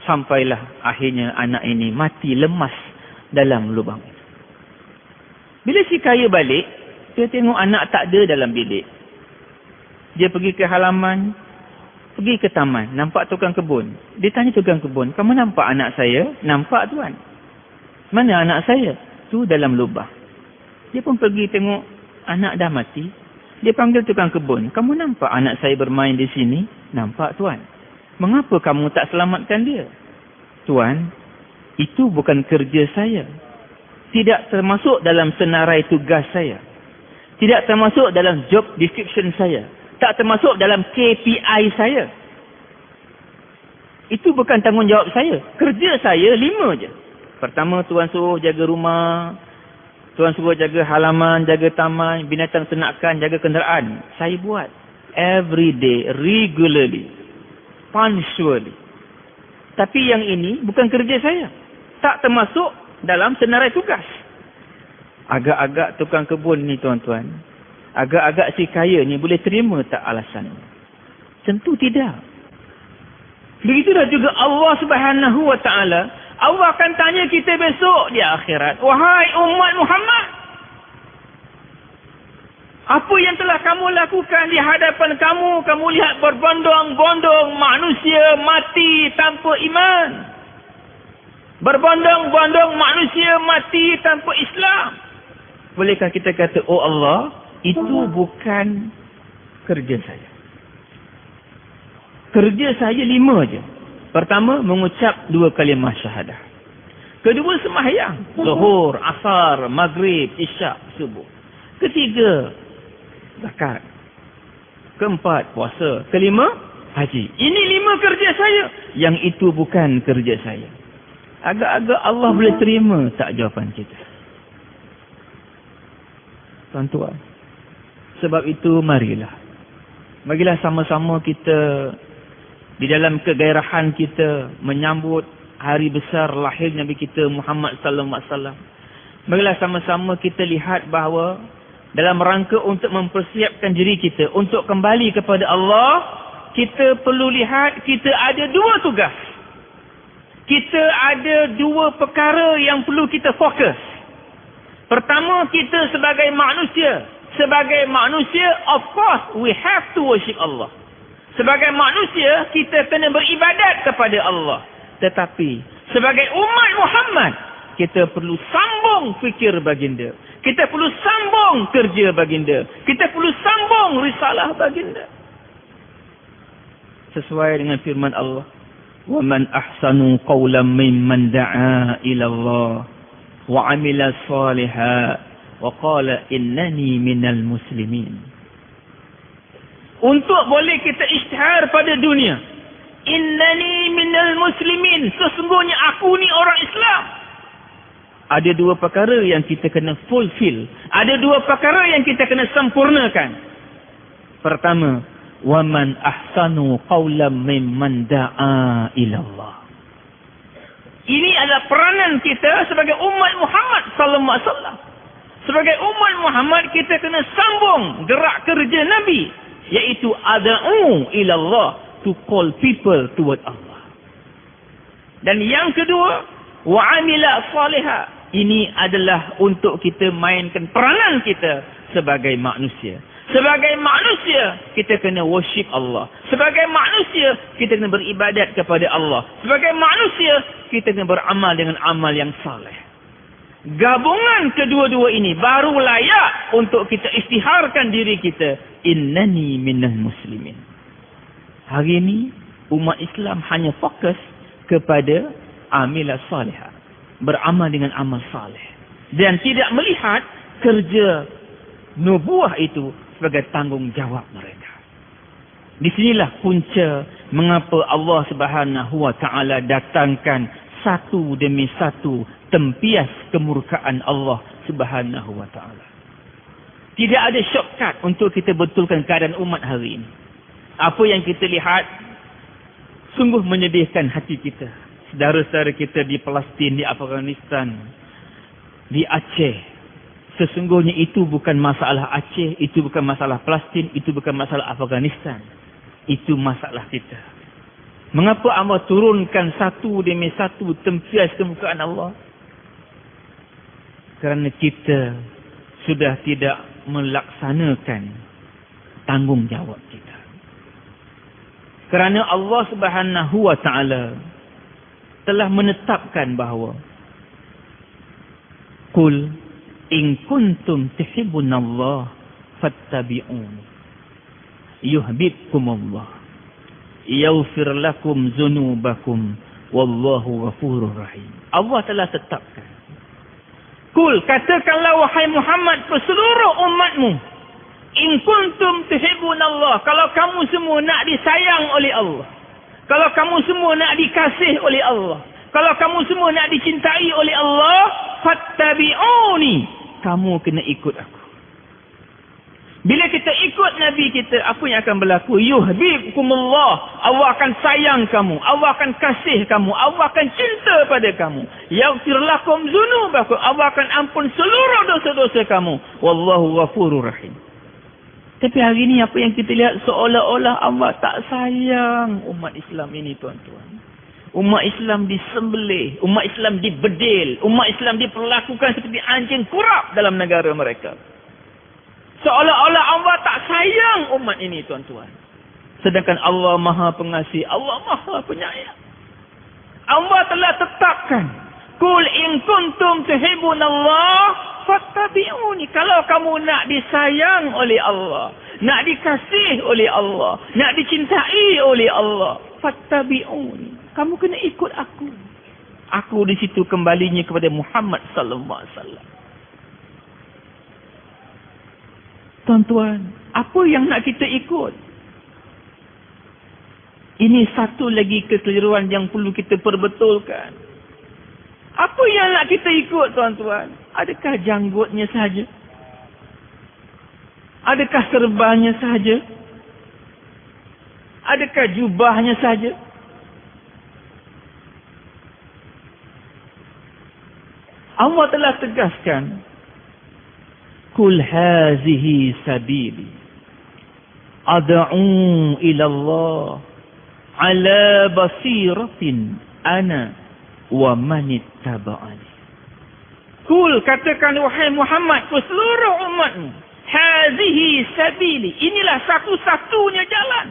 Sampailah akhirnya anak ini mati lemas dalam lubang itu. Bila si kaya balik, dia tengok anak tak ada dalam bilik. Dia pergi ke halaman, pergi ke taman, nampak tukang kebun. Dia tanya tukang kebun, kamu nampak anak saya? Nampak tuan. Mana anak saya? Tu dalam lubang. Dia pun pergi tengok anak dah mati. Dia panggil tukang kebun, kamu nampak anak saya bermain di sini? Nampak tuan. Mengapa kamu tak selamatkan dia? Tuan, itu bukan kerja saya. Tidak termasuk dalam senarai tugas saya. Tidak termasuk dalam job description saya. Tak termasuk dalam KPI saya. Itu bukan tanggungjawab saya. Kerja saya 5 je. Pertama, tuan suruh jaga rumah. Tuan suruh jaga halaman, jaga taman, binatang ternakan, jaga kenderaan. Saya buat. Every day, regularly, punctually. Tapi yang ini bukan kerja saya. Tak termasuk dalam senarai tugas. Agak-agak tukang kebun ni tuan-tuan. Agak-agak si kaya ni boleh terima tak alasan? Tentu tidak. Begitulah juga Allah Subhanahu Wa Taala. Allah akan tanya kita besok di akhirat. Wahai umat Muhammad, apa yang telah kamu lakukan di hadapan kamu? Kamu lihat berbondong-bondong manusia mati tanpa iman. Berbondong-bondong manusia mati tanpa Islam. Bolehkah kita kata, oh Allah, itu bukan kerja saya. Kerja saya 5 je. Pertama, mengucap 2 kalimah syahadah. Kedua, sembahyang. Zuhur, asar, maghrib, isyak, subuh. Ketiga, zakat. Keempat, puasa. Kelima, haji. Ini 5 kerja saya. Yang itu bukan kerja saya. Agak-agak Allah boleh terima tak jawapan kita? Tuan-tuan. Sebab itu marilah sama-sama kita di dalam kegairahan kita menyambut hari besar lahir Nabi kita Muhammad sallallahu alaihi wasallam. Marilah sama-sama kita lihat bahawa dalam rangka untuk mempersiapkan diri kita untuk kembali kepada Allah, kita perlu lihat kita ada 2 tugas. Kita ada 2 perkara yang perlu kita fokus. Pertama, kita sebagai manusia. Sebagai manusia, of course, we have to worship Allah. Sebagai manusia, kita kena beribadat kepada Allah. Tetapi, sebagai umat Muhammad, kita perlu sambung fikir baginda. Kita perlu sambung kerja baginda. Kita perlu sambung risalah baginda. Sesuai dengan firman Allah. وَمَنْ أَحْسَنُ قَوْلًا مِّمَّنْ دَعَا إِلَى اللَّهِ وَعَمِلَ صَالِحًا وَقَالَ إِنَّنِي مِنَ الْمُسْلِمِينَ. Untuk boleh kita isytihar pada dunia, innani minal muslimin, sesungguhnya aku ni orang Islam. Ada 2 perkara yang kita kena fulfill. Ada 2 perkara yang kita kena sempurnakan. Pertama, وَمَنْ أَحْسَنُ قَوْلًا مِّمَّنْ دَعَا إِلَى اللَّهِ. Ini adalah peranan kita sebagai umat Muhammad sallallahu alaihi wasallam. Sebagai umat Muhammad, kita kena sambung gerak kerja Nabi, iaitu ad'u ila Allah, to call people toward Allah. Dan yang kedua, wa amila salihah. Ini adalah untuk kita mainkan peranan kita sebagai manusia. Sebagai manusia, kita kena worship Allah. Sebagai manusia, kita kena beribadat kepada Allah. Sebagai manusia, kita kena beramal dengan amal yang saleh. Gabungan kedua-dua ini baru layak untuk kita isytiharkan diri kita. Innani minal muslimin. Hari ini, umat Islam hanya fokus kepada amilah salihah. Beramal dengan amal saleh. Dan tidak melihat kerja nubuah itu sebagai tanggungjawab mereka. Di sinilah punca mengapa Allah Subhanahu wa taala datangkan satu demi satu tempias kemurkaan Allah Subhanahu wa taala. Tidak ada shortcut untuk kita betulkan keadaan umat hari ini. Apa yang kita lihat sungguh menyedihkan hati kita. Saudara-saudara kita di Palestin, di Afghanistan, di Aceh. Sesungguhnya itu bukan masalah Aceh, itu bukan masalah Palestin, itu bukan masalah Afghanistan. Itu masalah kita. Mengapa Allah turunkan satu demi satu tempias kemukaan Allah? Kerana kita sudah tidak melaksanakan tanggungjawab kita. Kerana Allah Subhanahu wa taala telah menetapkan bahawa Qul in kuntum tuhibbunallah fattabi'un yuhibbukumullah yaghfir lakum dzunubakum wallahu ghafurur rahim. Allah telah tetapkan. Qul, katakanlah wahai Muhammad ke seluruh umatmu, in kuntum tuhibbunallah, kalau kamu semua nak disayang oleh Allah, kalau kamu semua nak dikasih oleh Allah, kalau kamu semua nak dicintai oleh Allah, fattabi'uni, kamu kena ikut aku. Bila kita ikut Nabi kita, apa yang akan berlaku? Yuhibbukumullah, Allah akan sayang kamu, Allah akan kasih kamu, Allah akan cinta pada kamu. Yaghfir lakum dzunubakum, Allah akan ampun seluruh dosa-dosa kamu. Wallahu ghafurur rahim. Tapi hari ini apa yang kita lihat, seolah-olah Allah tak sayang umat Islam ini, tuan-tuan. Umat Islam disembelih, umat Islam dibedil, umat Islam diperlakukan seperti anjing kurap dalam negara mereka. Seolah-olah Allah tak sayang umat ini, tuan-tuan. Sedangkan Allah Maha Pengasih, Allah Maha Penyayang. Allah telah tetapkan, Qul in kuntum tuhibbunallah fattabi'uni. Kalau kamu nak disayang oleh Allah, nak dikasih oleh Allah, nak dicintai oleh Allah, fattabi'uni, kamu kena ikut aku. Aku di situ kembalinya kepada Muhammad sallallahu alaihi wasallam. Tuan-tuan, apa yang nak kita ikut? Ini satu lagi kekeliruan yang perlu kita perbetulkan. Apa yang nak kita ikut, tuan-tuan? Adakah janggutnya sahaja? Adakah serbannya sahaja? Adakah jubahnya sahaja? Allah telah tegaskan, Qul hazihi sabili ad'u ila Allah ala basiratin ana wa manittaba'ani. Qul, katakan wahai Muhammad ke seluruh umatmu, hazihi sabili, inilah satu-satunya jalan.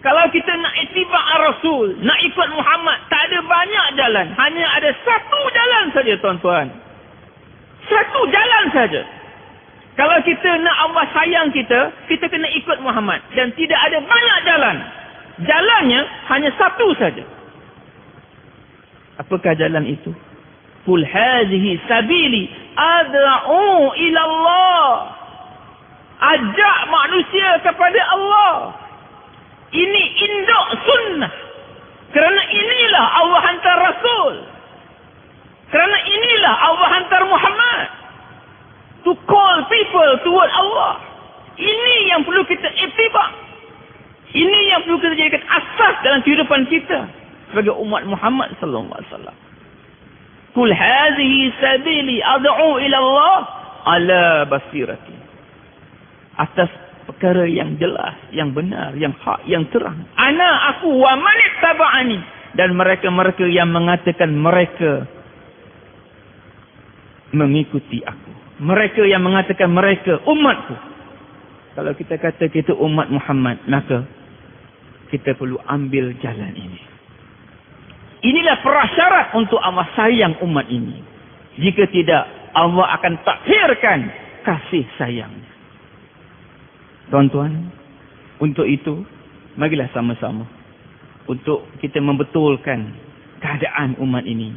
Kalau kita nak ittiba' Rasul, nak ikut Muhammad, tak ada banyak jalan, hanya ada satu jalan saja, tuan-tuan. Satu jalan saja. Kalau kita nak Allah sayang kita, kita kena ikut Muhammad. Dan tidak ada banyak jalan. Jalannya hanya satu saja. Apakah jalan itu? Qul hazihi sabili ad'u ila Allah. Ajak manusia kepada Allah. Ini induk sunnah. Kerana inilah Allah hantar Rasul. Kerana inilah Allah hantar Muhammad. To call people toward Allah. Ini yang perlu kita ittiba'. Ini yang perlu kita jadikan asas dalam kehidupan kita sebagai umat Muhammad sallallahu alaihi wasallam. Qul hazihi sabili ad'u ila Allah ala basirati. Atas perkara yang jelas, yang benar, yang hak, yang terang. Ana aku wa manittaba'ani, dan mereka-mereka yang mengatakan mereka mengikuti aku. Mereka yang mengatakan mereka umatku. Kalau kita kata kita umat Muhammad, maka kita perlu ambil jalan ini. Inilah prasyarat untuk Allah sayang umat ini. Jika tidak, Allah akan takhirkan kasih sayang. Tuan-tuan, untuk itu, marilah sama-sama untuk kita membetulkan keadaan umat ini.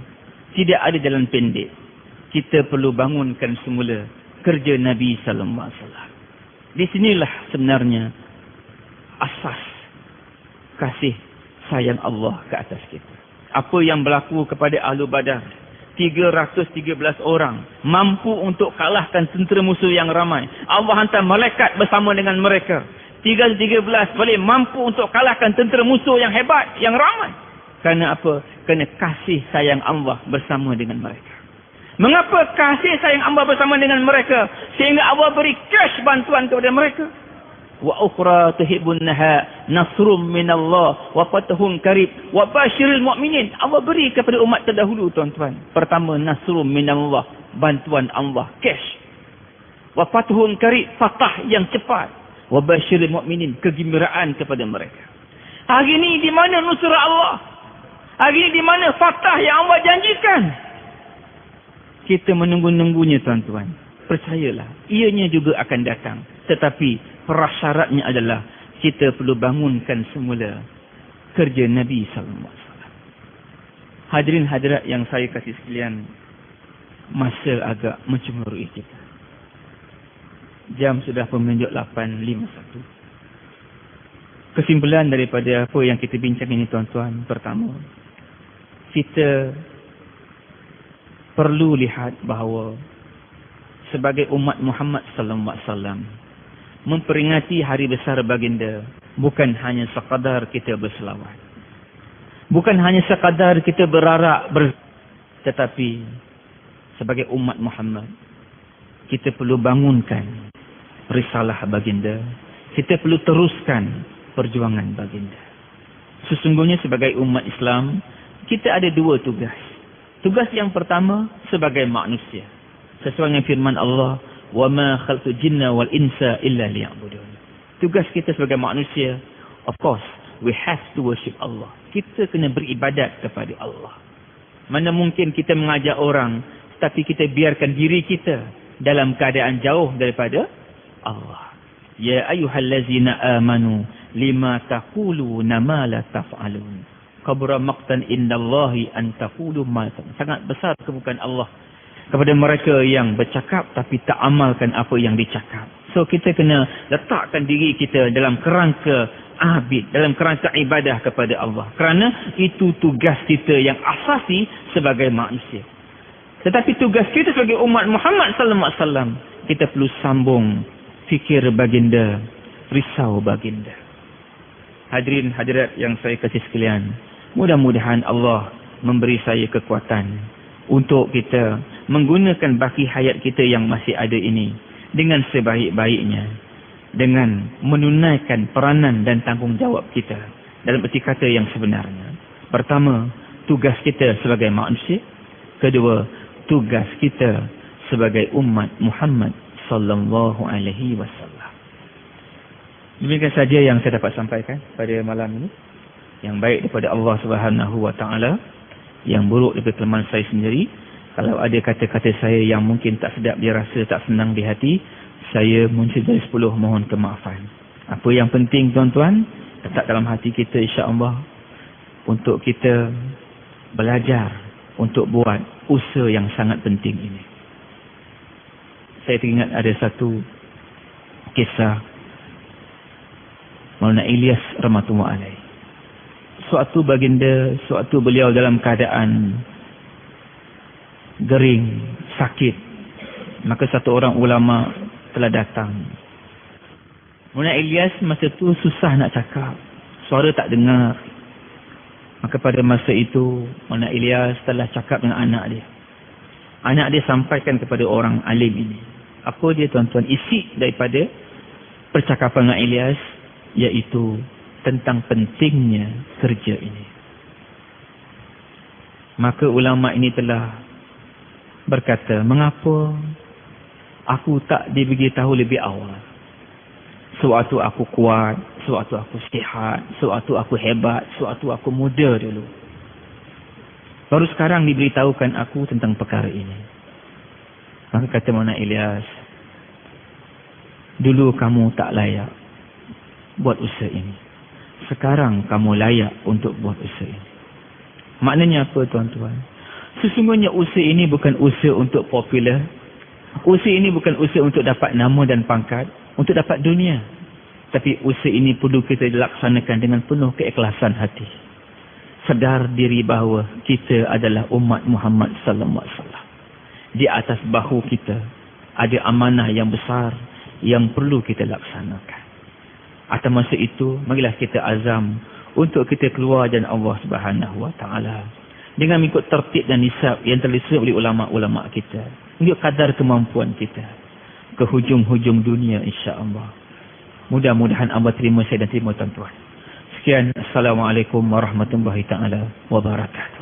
Tidak ada jalan pendek. Kita perlu bangunkan semula kerja Nabi sallallahu alaihi wasallam. Di sinilah sebenarnya asas kasih sayang Allah ke atas kita. Apa yang berlaku kepada Ahlu Badar, 313 orang mampu untuk kalahkan tentera musuh yang ramai. Allah hantar malaikat bersama dengan mereka. 313 boleh mampu untuk kalahkan tentera musuh yang hebat, yang ramai. Kerana apa? Kerana kasih sayang Allah bersama dengan mereka. Mengapa kasih sayang Allah bersama dengan mereka? Sehingga Allah beri cash bantuan kepada mereka. Wa ukhra tuhibbunnaha nasrum minallah wa fathun qarib wa basyiril mu'minin. Allah beri kepada umat terdahulu, tuan-tuan. Pertama, nasrum minallah, bantuan Allah, cash. Wa fathun qarib, fatah yang cepat. Wa basyiril mu'minin, kegembiraan kepada mereka. Hari ini di mana nusrah Allah? Hari ini di mana fatah yang Allah janjikan? Kita menunggu-nunggunya, tuan-tuan. Percayalah, ianya juga akan datang. Tetapi prasyaratnya adalah kita perlu bangunkan semula kerja Nabi sallallahu alaihi wasallam. Hadirin hadirat yang saya kasih sekalian, masa agak mencemburui kita. Jam sudah menunjuk 8.51. Kesimpulan daripada apa yang kita bincang ini, tuan-tuan, pertama, kita perlu lihat bahawa sebagai umat Muhammad sallallahu alaihi wasallam memperingati hari besar baginda bukan hanya sekadar kita berselawat, bukan hanya sekadar kita berarak tetapi sebagai umat Muhammad kita perlu bangunkan risalah baginda, kita perlu teruskan perjuangan baginda. Sesungguhnya sebagai umat Islam kita ada dua tugas. Tugas yang pertama sebagai manusia, sesuai dengan firman Allah, wa ma khalaqtul jinna wal insa illa liya'budun. Tugas kita sebagai manusia, of course, we have to worship Allah. Kita kena beribadat kepada Allah. Mana mungkin kita mengajak orang, tapi kita biarkan diri kita dalam keadaan jauh daripada Allah. Ya ayyuhallazina amanu lima taquluna ma la taf'alun. Kabura maqtan indallahi an taqulu ma la taf'alun. Sangat besar kebukaan Allah kepada mereka yang bercakap tapi tak amalkan apa yang dicakap. So kita kena letakkan diri kita dalam kerangka abid, dalam kerangka ibadah kepada Allah. Kerana itu tugas kita yang asasi sebagai manusia. Tetapi tugas kita sebagai umat Muhammad sallallahu alaihi wasallam, kita perlu sambung fikir baginda, risau baginda. Hadirin hadirat yang saya kasih sekalian, mudah-mudahan Allah memberi saya kekuatan untuk kita menggunakan baki hayat kita yang masih ada ini dengan sebaik-baiknya, dengan menunaikan peranan dan tanggungjawab kita dalam erti kata yang sebenarnya. Pertama, tugas kita sebagai manusia. Kedua, tugas kita sebagai umat Muhammad sallallahu alaihi wasallam. Demikian saja yang saya dapat sampaikan pada malam ini. Yang baik daripada Allah Subhanahu wa taala, yang buruk daripada kelemahan saya sendiri. Kalau ada kata-kata saya yang mungkin tak sedap dirasa, tak senang di hati, saya muncul dari 10 mohon kemaafan. Apa yang penting, tuan-tuan, tetap dalam hati kita, insya-Allah, untuk kita belajar untuk buat usaha yang sangat penting ini. Saya teringat ada satu kisah Maulana Ilyas rahmatullah alaih. Suatu baginda, suatu beliau dalam keadaan gering, sakit. Maka satu orang ulama telah datang. Maulana Ilyas masa tu susah nak cakap, suara tak dengar. Maka pada masa itu Maulana Ilyas telah cakap dengan anak dia. Anak dia sampaikan kepada orang alim ini. Apa dia, tuan-tuan? Isi daripada percakapan dengan Ilyas, iaitu tentang pentingnya kerja ini. Maka ulama ini telah berkata, mengapa aku tak diberitahu lebih awal? Sewaktu aku kuat, sewaktu aku sihat, sewaktu aku hebat, sewaktu aku muda dulu. Baru sekarang diberitahukan aku tentang perkara ini. Maka kata Maulana Ilyas, dulu kamu tak layak buat usaha ini. Sekarang kamu layak untuk buat usaha ini. Maknanya apa, tuan-tuan? Sesungguhnya usaha ini bukan usaha untuk popular, Usaha ini bukan usaha untuk dapat nama dan pangkat, untuk dapat dunia. Tapi usaha ini perlu kita dilaksanakan dengan penuh keikhlasan hati. Sedar diri bahawa kita adalah umat Muhammad sallallahu alaihi wasallam. Di atas bahu kita ada amanah yang besar yang perlu kita laksanakan. Atas masa itu, marilah kita azam untuk kita keluar jalan Allah Subhanahu wa taala dengan mengikut tertib dan nisab yang telah disusun oleh ulama-ulama kita. Mengikut kadar kemampuan kita ke hujung-hujung dunia insya-Allah. Mudah-mudahan Allah terima saya dan terima tuan-tuan. Sekian, assalamualaikum warahmatullahi taala wabarakatuh.